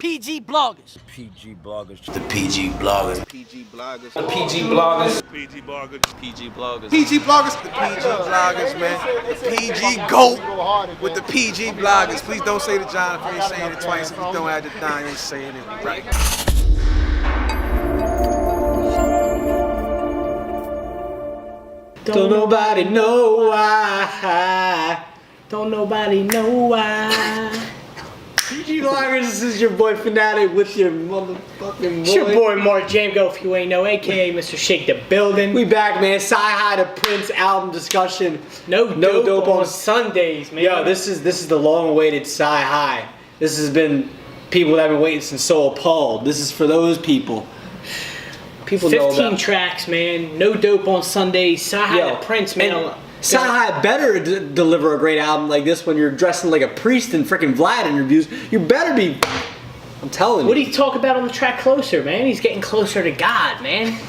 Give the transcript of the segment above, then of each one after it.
PG bloggers. PG bloggers. The PG bloggers. PG bloggers. The PG bloggers. PG bloggers. PG bloggers. PG bloggers. The PG bloggers, man. The PG GOAT with the PG bloggers. Please don't say the John if you ain't saying it twice. If you don't add the Don, you ain't saying it right. Don't nobody know why. Don't nobody know why. PG Bloggers, this is your boy Fanatic with your motherfucking boy. It's your boy Mark Jamgo, if you ain't know, aka Mr. Shake the Building. We back, man. Sci-Hi to Prince album discussion. No dope on Sundays, man. Yo, this is the long-awaited Sci-Hi. This has been people that have been waiting since So Appalled. This is for those people. People 15 tracks, man. No dope on Sundays. Sci-Hi to Prince, man. Sci-Hi better deliver a great album like this when you're dressing like a priest in freaking Vlad interviews. You better be. I'm telling you. What do you talk about on the track Closer, man? He's getting closer to God, man.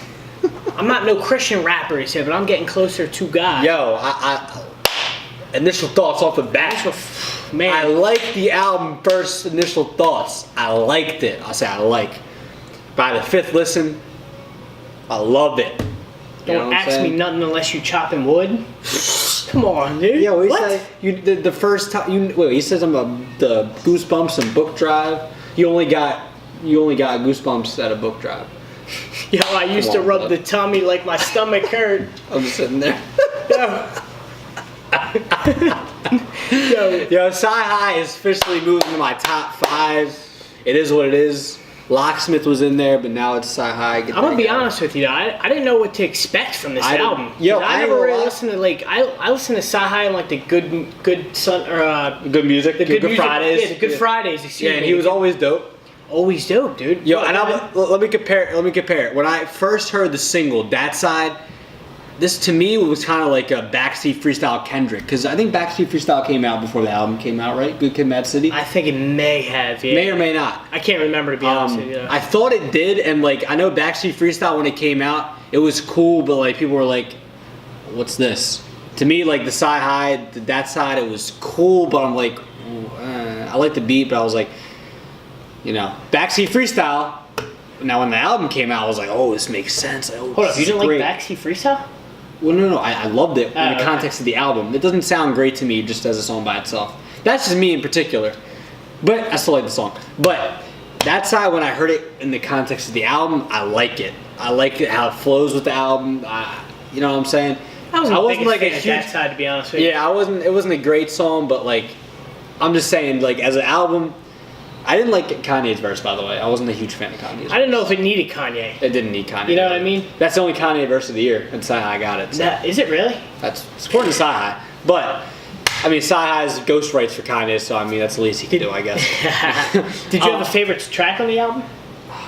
I'm not no Christian rapper, he said, but I'm getting closer to God. Yo, initial thoughts off the bat. Man. I like the album first initial thoughts. I liked it. I say I like. By the fifth listen, I loved it. Don't ask me nothing unless you chopping wood. Come on, dude. Yeah, what? The first time he said something about the Goosebumps and Book Drive. You only got Goosebumps at a Book Drive. Yo, I used to rub the tummy like my stomach hurt. I'm just sitting there. Yo, Sci-Hi is officially moving to my top 5. It is what it is. Locksmith was in there, but now it's Sci-Hi. I'm gonna be honest with you, though. I didn't know what to expect from this album. I never really listened to I listen to Sci-Hi and like the good music, Good Fridays. Yeah, the Good Fridays. Excuse me. And he was always dope. Always dope, dude. Yo, and let me compare it. When I first heard the single, That Side, this to me was kind of like a Backseat Freestyle Kendrick, because I think Backseat Freestyle came out before the album came out, right? Good Kid, Mad City. I think it may have, yeah. May or may not. I can't remember, to be honest with you. I thought it did, and like I know Backseat Freestyle when it came out, it was cool, but like people were like, "What's this?" To me, like the Sci-Hi, That Side, it was cool, but I'm like, I like the beat, but I was like, Backseat Freestyle. Now when the album came out, I was like, "Oh, this makes sense." Like, Hold up, you didn't like Backseat Freestyle? Well, no, I loved it in the context of the album. It doesn't sound great to me just as a song by itself. That's just me in particular. But I still like the song. But That Side, when I heard it in the context of the album, I like it. I like it how it flows with the album. You know what I'm saying? I wasn't like a huge That Side, to be honest with you. Yeah, it wasn't a great song, but like, I'm just saying, like as an album, I didn't like Kanye's verse, by the way. I wasn't a huge fan of Kanye's verse. I didn't know if it needed Kanye. It didn't need Kanye. You know what I mean? That's the only Kanye verse of the year, and Sci-Hi got it. So. Is it really? That's according to Sci-Hi. But, I mean, Sci-Hi has ghost rights for Kanye, so I mean, that's the least he can do, I guess. Did you have a favorite track on the album?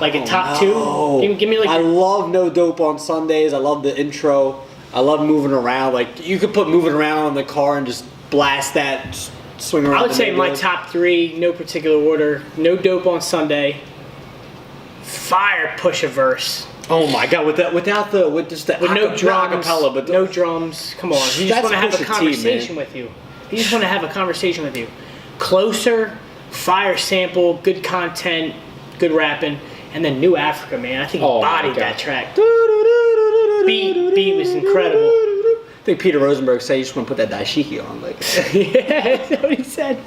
Like a top two? Give me like... I love No Dope on Sundays. I love the intro. I love moving around. Like, you could put moving around in the car and just blast that... Swing around. I would say my top 3, no particular order. No Dope on Sunday. Fire Push a Verse. Oh my God! With no drums, acapella, but no drums. Come on, he just want to have a conversation with you. He just want to have a conversation with you. Closer, fire sample, good content, good rapping, and then New Africa, man. I think he bodied that track. Beat was incredible. I think Peter Rosenberg said you just want to put that dashiki on, like. Yeah, that's what he said.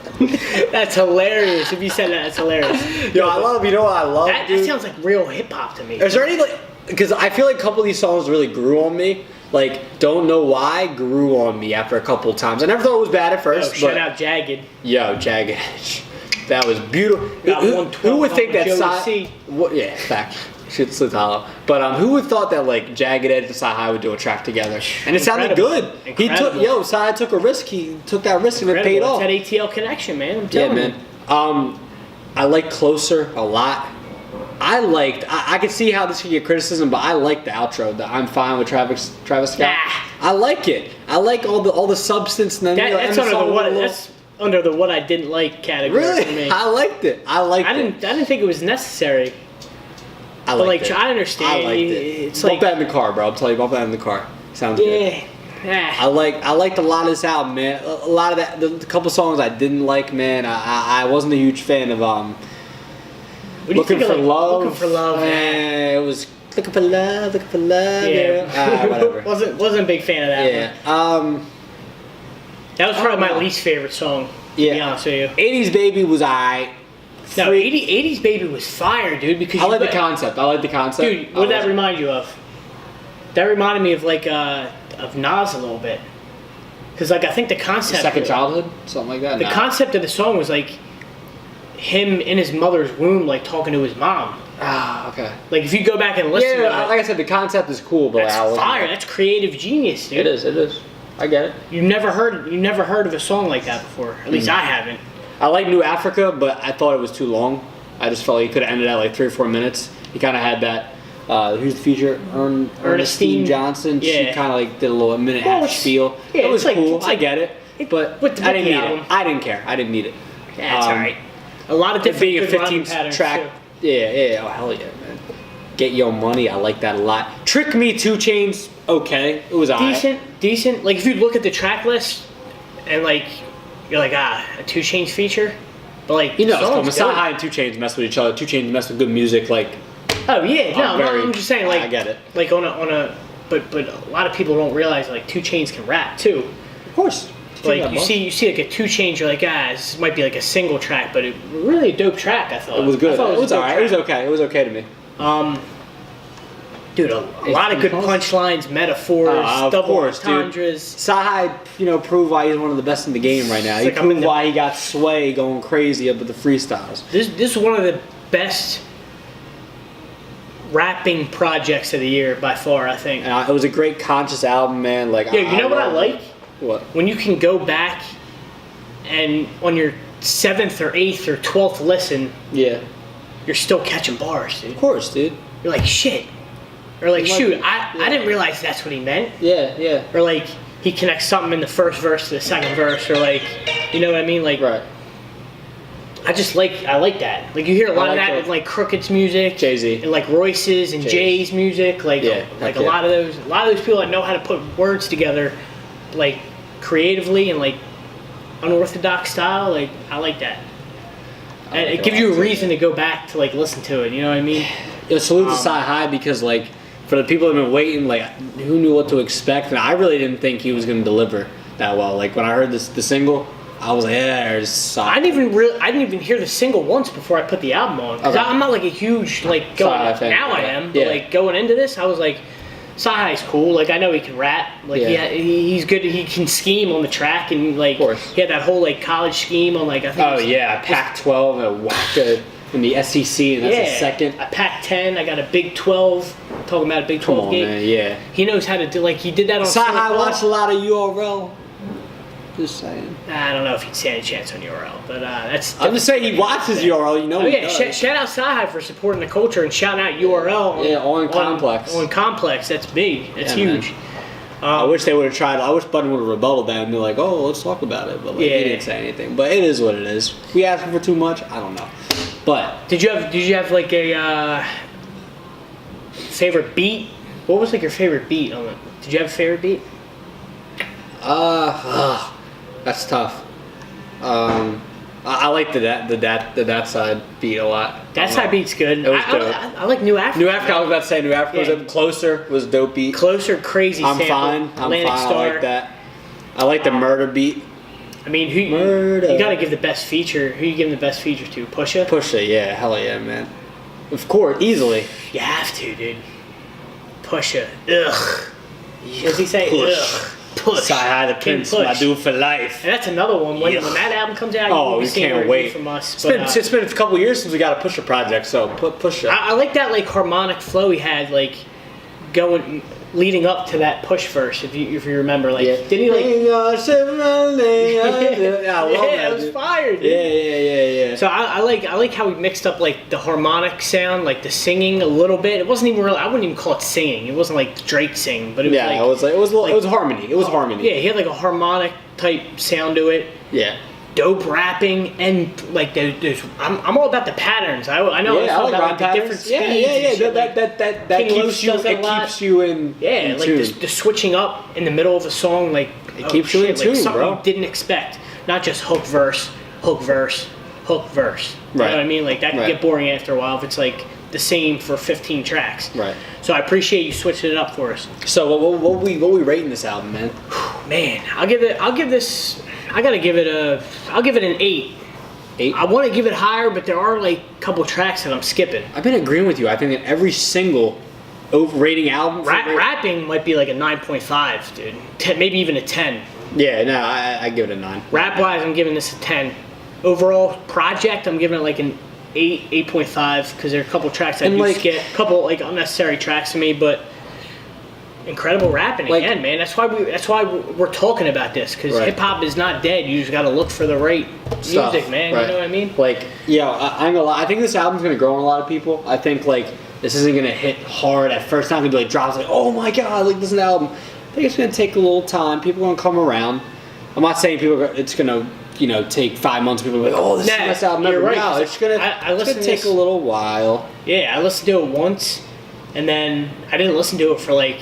That's hilarious. If you said that, that's hilarious. Yo, I love. You know what I love? That sounds like real hip hop to me. Is there any because I feel like a couple of these songs really grew on me. Like, Don't Know Why grew on me after a couple of times. I never thought it was bad at first. Shout out Jagged. Yo, Jagged. That was beautiful. Who would think that? Yeah, fact. Shit's so hollow. But who would thought that like Jagged Edge and Sci-Hi would do a track together? And it sounded good. Incredible. Sci-Hi took a risk. He took that risk and it paid off. It's that ATL connection, man. I'm telling you. Yeah, man. I like Closer a lot. I could see how this could get criticism, but I like the outro. The I'm Fine with Travis Scott. I like it. I like all the substance and then that's under the what I didn't like category really? For me. I liked it. I didn't think it was necessary. I understand. I liked it. It's bump that in the car, bro. I'll tell you, bump that in the car. Sounds good. Yeah. I liked a lot of this album, man. A lot of that. The couple songs I didn't like, man. I wasn't a huge fan of What do you Looking think for of, like, love. Looking for love. It was looking for love. Looking for love. Yeah. Whatever. wasn't a big fan of that one. That was probably my least favorite song. To be honest with you. 80s Baby was alright. No, 80s Baby was fire, dude. Because I like the concept. Dude, what did that remind you of? That reminded me of like of Nas a little bit. Because like I think the concept. Second Childhood, something like that. The concept of the song was like him in his mother's womb, like talking to his mom. Ah, okay. Like if you go back and listen to it, like I said, the concept is cool, but that's fire. That's creative genius, dude. It is. I get it. You've never heard of a song like that before. At least I haven't. I like New Africa, but I thought it was too long. I just felt like he could have ended at like 3 or 4 minutes. He kind of had that. Who's the feature? Ernestine Johnson. Yeah. She kind of like did a little minute and a half spiel. Yeah, it was cool. Like, I get it, but I didn't need it. I didn't care. I didn't need it. Yeah, it's alright. A lot of different being a good 15 patterns track. too. Yeah. Oh hell yeah, man. Get Your Money. I like that a lot. Trick Me, 2 Chainz. Okay, it was alright. Decent. Like if you look at the track list, and like you're like a 2 Chainz feature, but like Masai High and 2 Chainz mess with each other. 2 Chainz mess with good music, like. Oh yeah, I'm just saying, like I get it. Like on a, but a lot of people don't realize like 2 Chainz can rap too. Of course. Like you see like a 2 Chainz, you're like, this might be like a single track, but it really a dope track. I thought it was good. It was alright. It was okay. It was okay to me. Dude, a lot of good punchlines, metaphors, double entendres. Sahai, proved why he's one of the best in the game right now. He proved why he got Sway going crazy up with the freestyles. This is one of the best rapping projects of the year by far, I think. It was a great conscious album, man. Like, yeah, you know what I like? What? When you can go back and on your 7th or 8th or 12th listen, you're still catching bars, dude. Of course, dude. You're like, shit. Or like, shoot, I didn't realize that's what he meant. Yeah. Or like, he connects something in the first verse to the second verse, or like, you know what I mean? Like, right. I like that. Like you hear a lot of that with like Crooked's music, Jay-Z, and like Royce's and Jay's music. Like a lot of those people that know how to put words together, like creatively and like unorthodox style. Like I like that. And it gives you a reason to go back to like listen to it. You know what I mean? Salute to Sci High because like for the people that have been waiting, like who knew what to expect, and I really didn't think he was going to deliver that well. Like when I heard the single. I was like, I didn't even hear the single once before I put the album on. Because I'm not like a huge like going now. I am, but like going into this, I was like, Sahai's cool. Like I know he can rap. Like he's good. He can scheme on the track and like he had that whole like college scheme on like I think. Pac-12 and Wacka in the SEC and that's a second. A Pac-10. I got a Big 12. Talking about a Big 12 game. Man, yeah. He knows how to do like he did that on. Sahai watched a lot of URL. Just saying. I don't know if he'd stand a chance on URL, but that's. I'm just saying he watches URL. Shout out Sahai for supporting the culture and shouting out URL. On Complex. On Complex, that's big. That's huge. I wish they would have tried. I wish Button would have rebutted that and be like, "Oh, let's talk about it." But he didn't say anything. But it is what it is. We asked him for too much. I don't know. But did you have like a favorite beat? What was like your favorite beat on it? Did you have a favorite beat? That's tough. I like the that side beat a lot. That side beat's good. It was dope. I like New Africa. New Africa. I was about to say New Africa was Closer was dope beat. Closer, crazy. I'm sample. fine. Atlantic Star. I like that. I like the Murder beat. I mean, you gotta give the best feature. Who you giving the best feature to? Pusha. Pusha, yeah, hell yeah, man. Of course, easily. You have to, dude. Pusha. Ugh. What does he say? Push. Ugh. Push. Sci-Hi the Prince, my dude for life. And that's another one. When that album comes out, we can't wait. From us. It's been a couple years since we got a Pusha project, so Pusha. I like that like harmonic flow he had, like leading up to that Push verse. If you remember, like did he like? I love that. It was fire. Dude. Yeah. So I like how he mixed up like the harmonic sound, like the singing a little bit. It wasn't even really. I wouldn't even call it singing. It wasn't like Drake singing, but it was it was harmony. It was harmony. Yeah, he had like a harmonic type sound to it. Yeah. Dope rapping and like there's I'm all about the patterns. I know. Yeah, I like about the different speeds. Yeah. That keeps you in. Yeah, like the switching up in the middle of a song, like it keeps you in tune, something bro. you didn't expect. Not just hook verse, hook verse. You know what I mean? Like that can get boring after a while if it's like the same for 15 tracks. Right. So I appreciate you switching it up for us. So what we rating this album, man? Man, I'll give it an 8. 8? I want to give it higher, but there are like a couple tracks that I'm skipping. I've been agreeing with you. I think that every single rating album. Rapping might be like a 9.5, dude. Maybe even a 10. Yeah, no, I give it a 9. Rap wise, I'm giving this a 10. Overall project, I'm giving it like an 8.5 because there are a couple tracks that do skip, a couple like unnecessary tracks to me, but incredible rapping again, man. That's why we're talking about this because hip hop is not dead. You just got to look for the right music, man. You know what I mean? Like, I'm gonna lie. I think this album's gonna grow on a lot of people. I think like this isn't gonna hit hard at first. Not gonna be like drops like, oh my god, like this is an album. I think it's gonna take a little time. People are gonna come around. I'm not saying it's gonna take 5 months. People are like, oh, this is the best album ever. Right, no, it's gonna take a little while. Yeah, I listened to it once, and then I didn't listen to it for like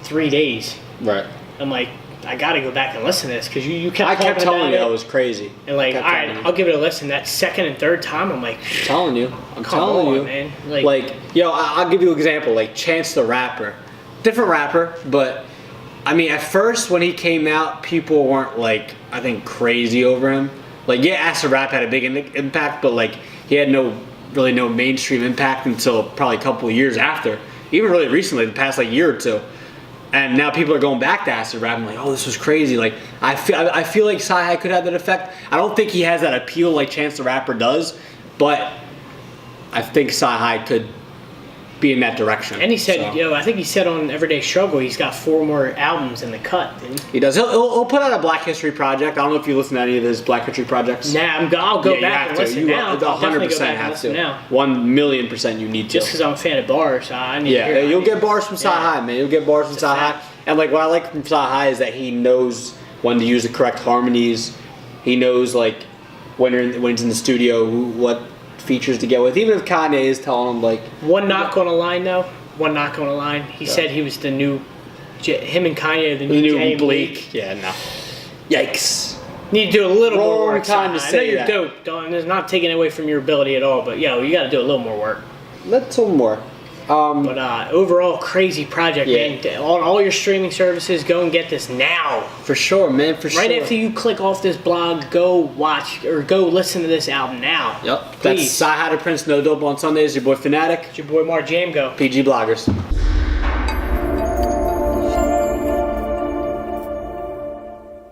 3 days. Right. I'm like, I gotta go back and listen to this because you kept. I kept telling you it it was crazy. And like, all right, I'll give it a listen. That second and third time, I'm like, I'm telling you, man. I'll give you an example. Like Chance the Rapper, different rapper, but I mean, at first when he came out, people weren't like, I think, crazy over him. Like, yeah, Acid Rap had a big impact, but like he had no mainstream impact until probably a couple of years after. Even really recently, the past like year or two. And now people are going back to Acid Rap and like, oh, this was crazy. Like, I feel like Sci-Hi could have that effect. I don't think he has that appeal like Chance the Rapper does, but I think Sci-Hi could be in that direction. And he said, I think he said on Everyday Struggle, he's got 4 more albums in the cut, didn't he? He does. He'll put out a Black History project. I don't know if you listen to any of his Black History projects. Nah, I'll go back and listen now. 100% have to. Now. 1,000,000% you need to. Just because I'm a fan of bars, I need to hear it. You'll get bars from Sci-Hi, man. You'll get bars from Sci-Hi. And like what I like from Sci-Hi is that he knows when to use the correct harmonies. He knows like when he's in the studio what features to get with. Even if Kanye is telling him like one knock on a line. He said he was the new him and Kanye are the new Bleak. Yeah, no. Yikes. Need to do a little more work. Time to say I know you're dope, Don. It's not taking away from your ability at all, but you got to do a little more work. Little more. But overall, crazy project, man. On all your streaming services, go and get this now. For sure, man. For sure. Right after you click off this blog, go watch or go listen to this album now. Yep. Please. That's Sci-Hi to Prince No Dope on Sundays. Your boy Fanatic. It's your boy Mark Jamgo. PG Bloggers.